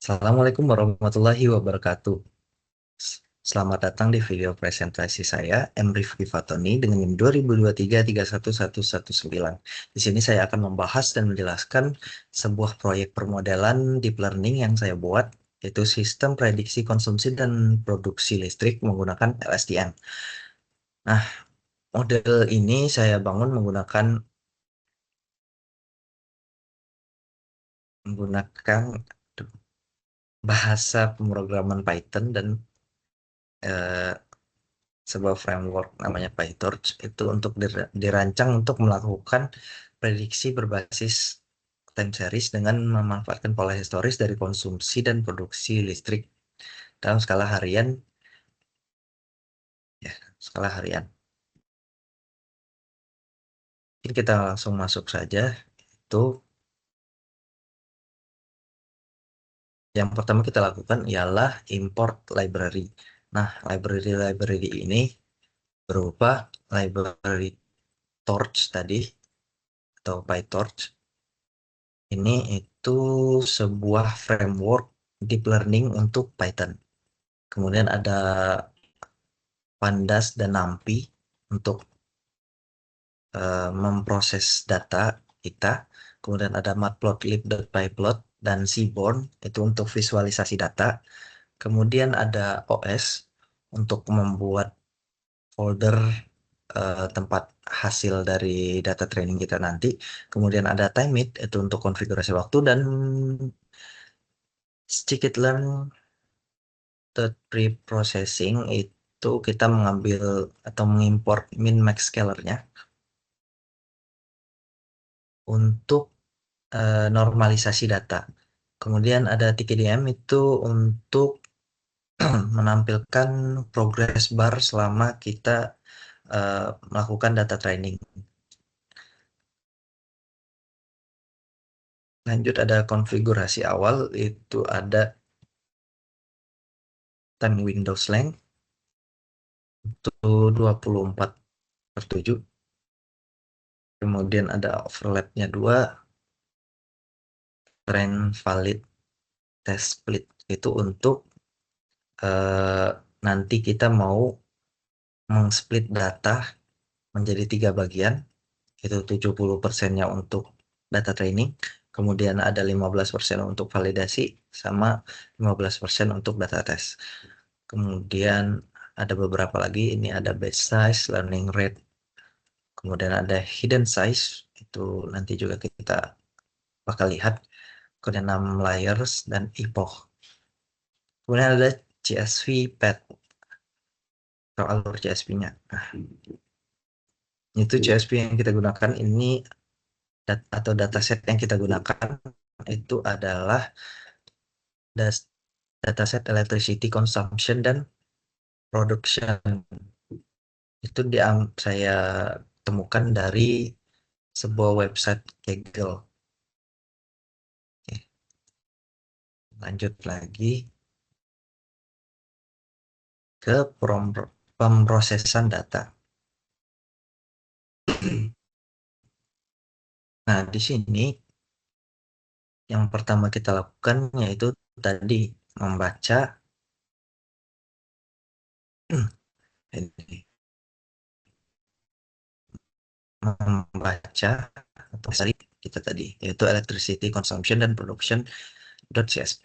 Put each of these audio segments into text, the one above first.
Assalamualaikum warahmatullahi wabarakatuh. Selamat datang di video presentasi saya, M. Rifki Fatoni, dengan NIM 2023311119. Di sini saya akan membahas dan menjelaskan sebuah proyek permodelan deep learning yang saya buat, yaitu sistem prediksi konsumsi dan produksi listrik menggunakan LSTM. Nah, model ini saya bangun menggunakan bahasa pemrograman Python dan eh, sebuah framework namanya PyTorch itu untuk dirancang untuk melakukan prediksi berbasis time series dengan memanfaatkan pola historis dari konsumsi dan produksi listrik dalam skala harian, ya, skala harian. Jadi kita langsung masuk saja. Itu yang pertama kita lakukan ialah import library. Nah, library ini berupa library Torch tadi atau PyTorch. Ini itu sebuah framework deep learning untuk Python. Kemudian ada Pandas dan NumPy untuk memproses data kita. Kemudian ada matplotlib.pyplot dan Seaborn itu untuk visualisasi data. Kemudian ada OS untuk membuat folder tempat hasil dari data training kita nanti. Kemudian ada Timeit itu untuk konfigurasi waktu, dan scikit-learn pre-processing itu kita mengambil atau mengimpor min-max scalernya untuk normalisasi data. Kemudian ada TKDM itu untuk menampilkan progress bar selama kita melakukan data training. Lanjut ada konfigurasi awal, itu ada time windows length itu 24/7. Kemudian ada overlapnya 2, train valid test split itu untuk nanti kita mau mengsplit data menjadi 3 bagian, itu 70%-nya untuk data training, kemudian ada 15% untuk validasi, sama 15% untuk data test. Kemudian ada beberapa lagi, ini ada batch size, learning rate, kemudian ada hidden size, itu nanti juga kita bakal lihat, kemudian 6 layers, dan epoch. Kemudian ada CSV path atau alur CSV-nya. Nah, itu CSV yang kita gunakan ini atau dataset yang kita gunakan itu adalah dataset electricity consumption dan production. Itu saya temukan dari sebuah website Kaggle. Oke, lanjut lagi ke pemrosesan data. Nah, di sini yang pertama kita lakukan yaitu tadi membaca ini, membaca atau dari kita tadi, yaitu electricity consumption dan production.csv.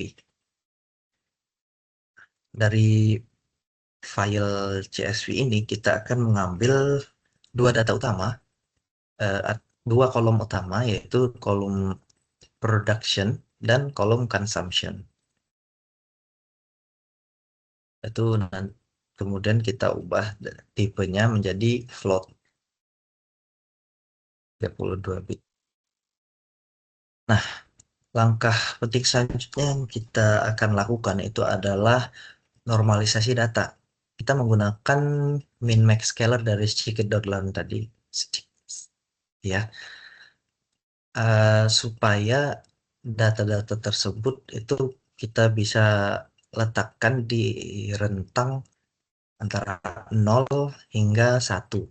Dari file CSV ini kita akan mengambil dua data utama, dua kolom utama, yaitu kolom production dan kolom consumption. Itu kemudian kita ubah tipenya menjadi float 32 bit. Nah, langkah penting selanjutnya yang kita akan lakukan itu adalah normalisasi data. Kita menggunakan min-max scaler dari scikit-learn tadi, ya, supaya data-data tersebut itu kita bisa letakkan di rentang antara 0 hingga 1.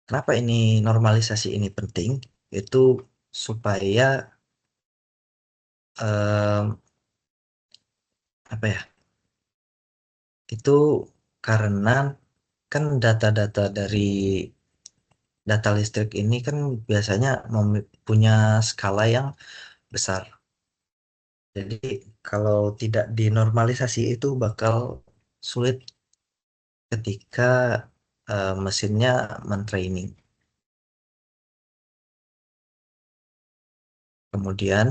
Kenapa ini normalisasi ini penting? Itu supaya apa ya? Itu karena kan data-data dari data listrik ini kan biasanya punya skala yang besar. Jadi kalau tidak dinormalisasi itu bakal sulit ketika mesinnya mentraining. Kemudian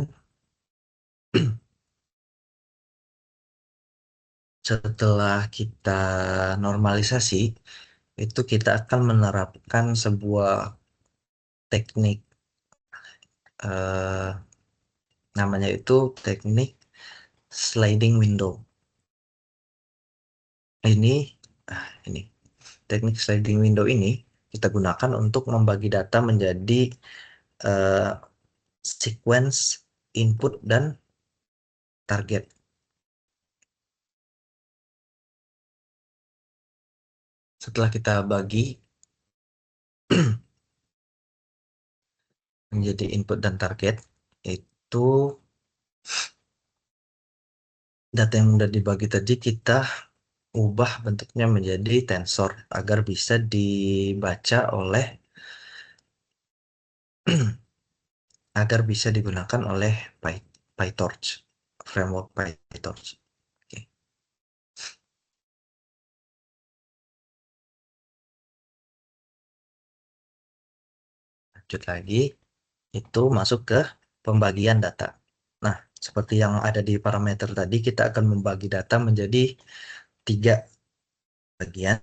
setelah kita normalisasi, itu kita akan menerapkan sebuah teknik, eh, namanya itu teknik sliding window. Ini, ini teknik sliding window ini kita gunakan untuk membagi data menjadi eh, sequence input dan target. Setelah kita bagi menjadi input dan target, itu data yang sudah dibagi tadi kita ubah bentuknya menjadi tensor agar bisa dibaca oleh agar bisa digunakan oleh PyTorch, framework PyTorch. Oke, lanjut lagi, itu masuk ke pembagian data. Nah, seperti yang ada di parameter tadi, kita akan membagi data menjadi 3 bagian,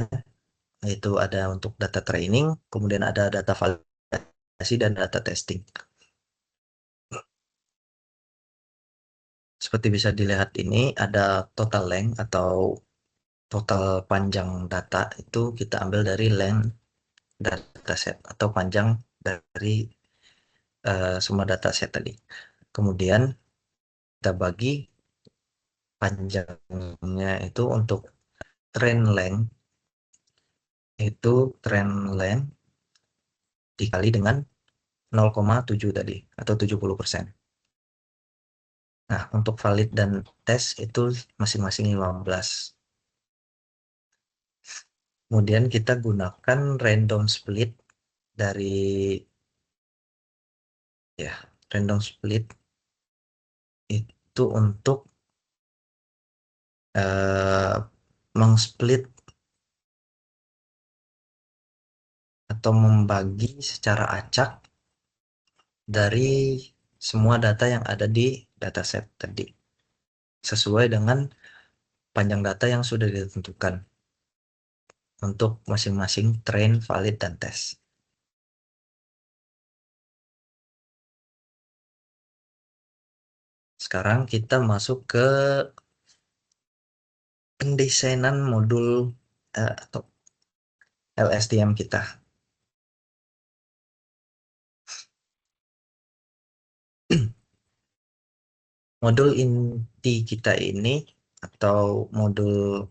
yaitu ada untuk data training, kemudian ada data validasi, dan data testing. Seperti bisa dilihat ini, ada total length atau total panjang data itu kita ambil dari length dataset atau panjang dari semua dataset tadi. Kemudian kita bagi panjangnya itu untuk train length, itu train length dikali dengan 0,7 tadi atau 70%. Nah, untuk valid dan tes itu masing-masing 15. Kemudian kita gunakan random split dari ya, random split itu untuk eh, mengsplit atau membagi secara acak dari semua data yang ada di dataset tadi sesuai dengan panjang data yang sudah ditentukan untuk masing-masing train, valid, dan tes. Sekarang kita masuk ke pendesainan modul atau LSTM kita. Modul inti kita ini atau model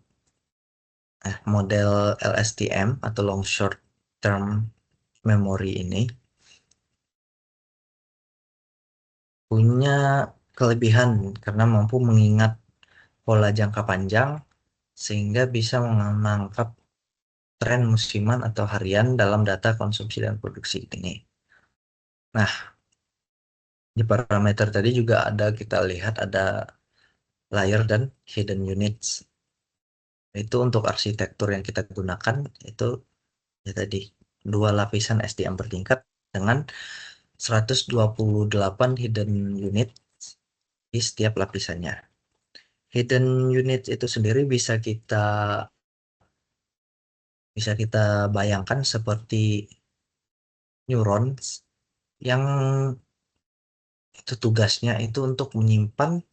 LSTM atau long short term memory ini punya kelebihan karena mampu mengingat pola jangka panjang sehingga bisa menangkap tren musiman atau harian dalam data konsumsi dan produksi ini. Nah, di parameter tadi juga ada, kita lihat ada layer dan hidden units. Itu untuk arsitektur yang kita gunakan itu ya tadi 2 lapisan SDM bertingkat dengan 128 hidden unit di setiap lapisannya. Hidden unit itu sendiri bisa kita bayangkan seperti neurons yang itu tugasnya itu untuk menyimpan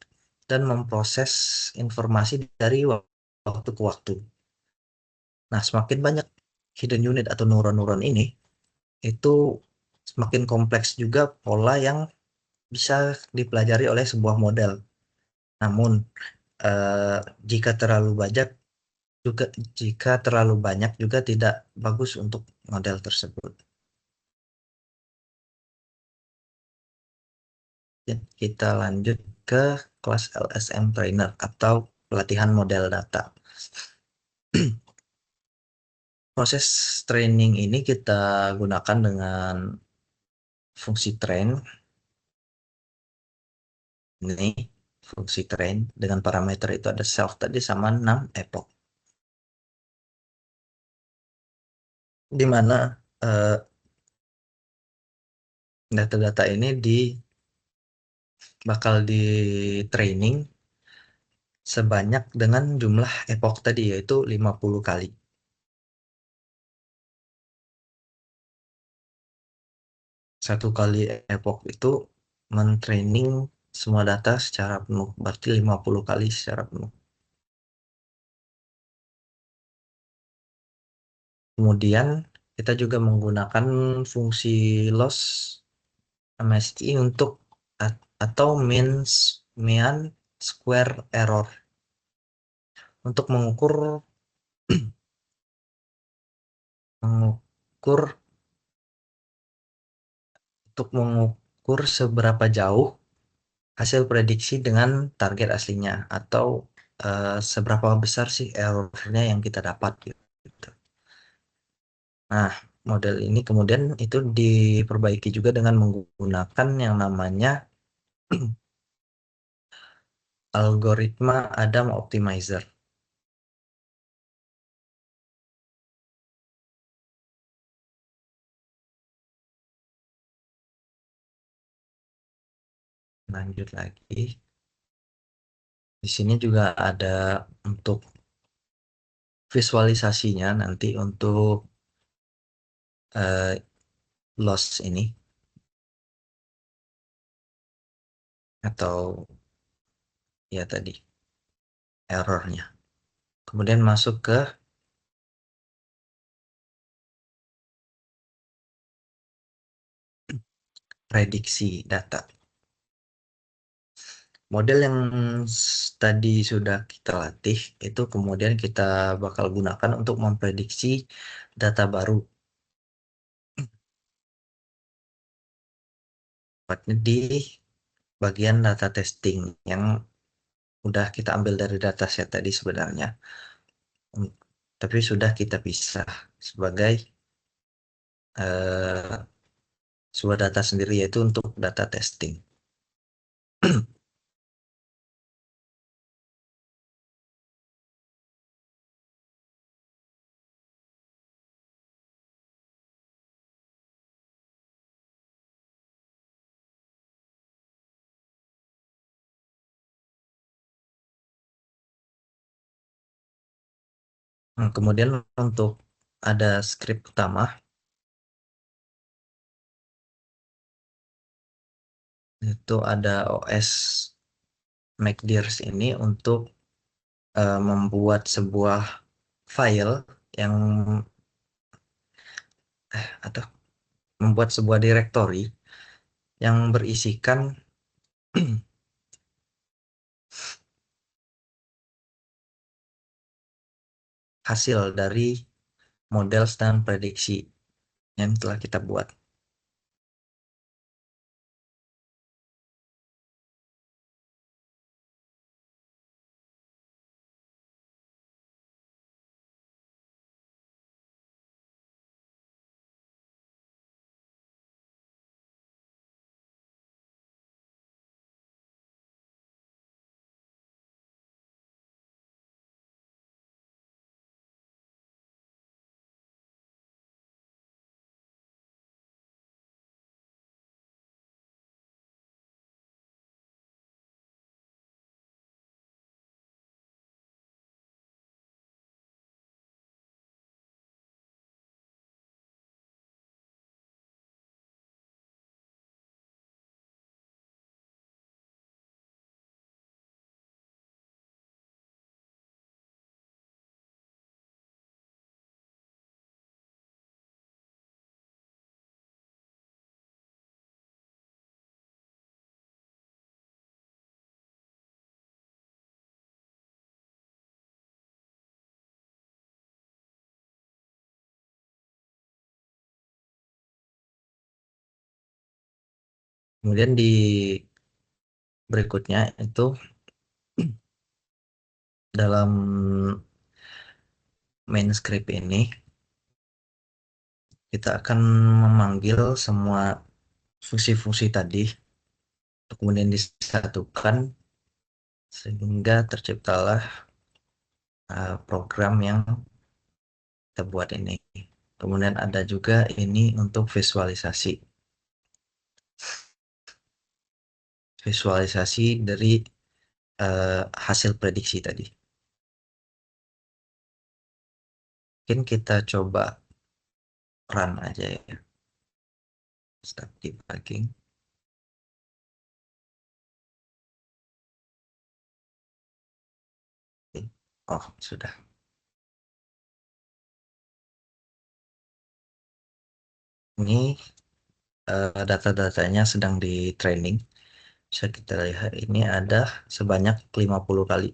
dan memproses informasi dari waktu ke waktu. Nah, semakin banyak hidden unit atau neuron-neuron ini, itu semakin kompleks juga pola yang bisa dipelajari oleh sebuah model. Namun, eh, jika terlalu banyak juga jika terlalu banyak juga tidak bagus untuk model tersebut. Dan kita lanjut ke kelas LSM trainer atau pelatihan model data. Proses training ini kita gunakan dengan fungsi train. Ini fungsi train dengan parameter itu ada self tadi sama 6 epoch. Di mana data-data ini bakal di training sebanyak dengan jumlah epoch tadi, yaitu 50 kali. Satu kali epoch itu men-training semua data secara penuh, berarti 50 kali secara penuh. Kemudian kita juga menggunakan fungsi loss MSI untuk atau mean square error untuk mengukur mengukur seberapa jauh hasil prediksi dengan target aslinya, atau seberapa besar sih errornya yang kita dapat gitu. Nah, model ini kemudian itu diperbaiki juga dengan menggunakan yang namanya algoritma Adam Optimizer. Lanjut lagi. Di sini juga ada untuk visualisasinya nanti untuk eh, loss ini atau ya tadi errornya. Kemudian masuk ke prediksi data. Model yang tadi sudah kita latih itu kemudian kita bakal gunakan untuk memprediksi data baru. Tepatnya di bagian data testing yang udah kita ambil dari dataset tadi sebenarnya. Tapi sudah kita pisah sebagai eh, sebuah data sendiri, yaitu untuk data testing. Nah, kemudian untuk ada script utama, itu ada OS MacDirs ini untuk membuat sebuah file yang atau membuat sebuah directory yang berisikan hasil dari model dan prediksi yang telah kita buat. Kemudian di berikutnya itu dalam main script ini kita akan memanggil semua fungsi-fungsi tadi, kemudian disatukan sehingga terciptalah program yang kita buat ini. Kemudian ada juga ini untuk visualisasi. Visualisasi dari hasil prediksi tadi. Mungkin kita coba run aja ya. Start debugging. Oh, sudah. Ini data-datanya sedang di training. Bisa kita lihat ini ada sebanyak 50 kali.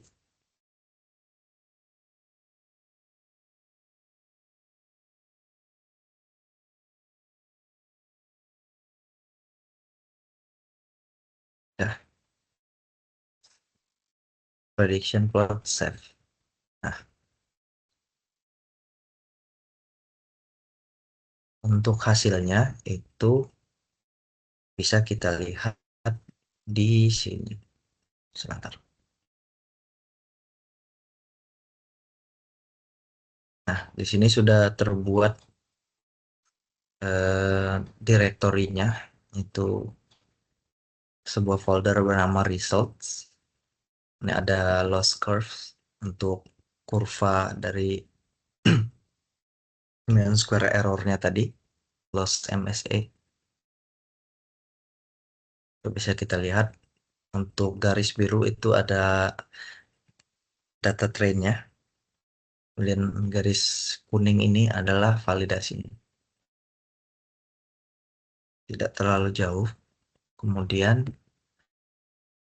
Ya, prediction plot save. Nah, untuk hasilnya itu bisa kita lihat di sini. Sebentar. Nah, di sini sudah terbuat direktorinya, itu sebuah folder bernama results. Ini ada loss curves untuk kurva dari mean square errornya tadi, loss MSE. Itu bisa kita lihat untuk garis biru itu ada data trainnya. Kemudian garis kuning ini adalah validasi. Tidak terlalu jauh. Kemudian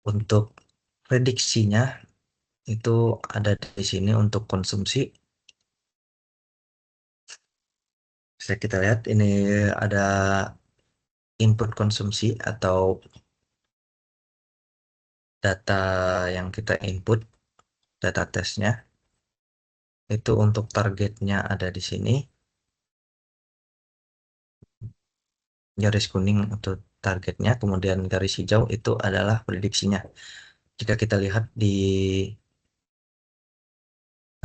untuk prediksinya itu ada di sini untuk konsumsi. Bisa kita lihat ini ada input konsumsi atau data yang kita input, data tesnya. Itu untuk targetnya ada di sini. Garis kuning untuk targetnya, kemudian garis hijau itu adalah prediksinya. Jika kita lihat di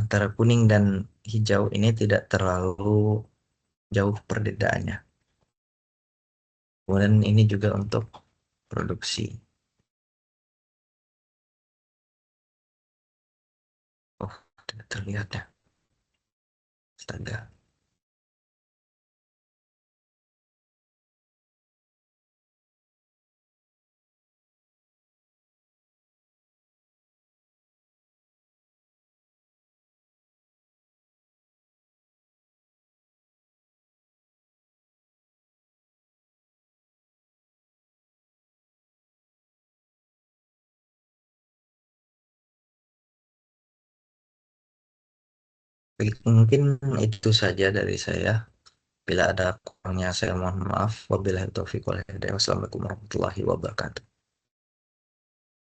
antara kuning dan hijau ini tidak terlalu jauh perbedaannya. Kemudian ini juga untuk produksi. Oh, tidak terlihat ya. Astaga. Baik, mungkin itu saja dari saya. Bila ada kurangnya saya mohon maaf. Wabillahi taufiq wal hidayah. Wassalamualaikum warahmatullahi wabarakatuh.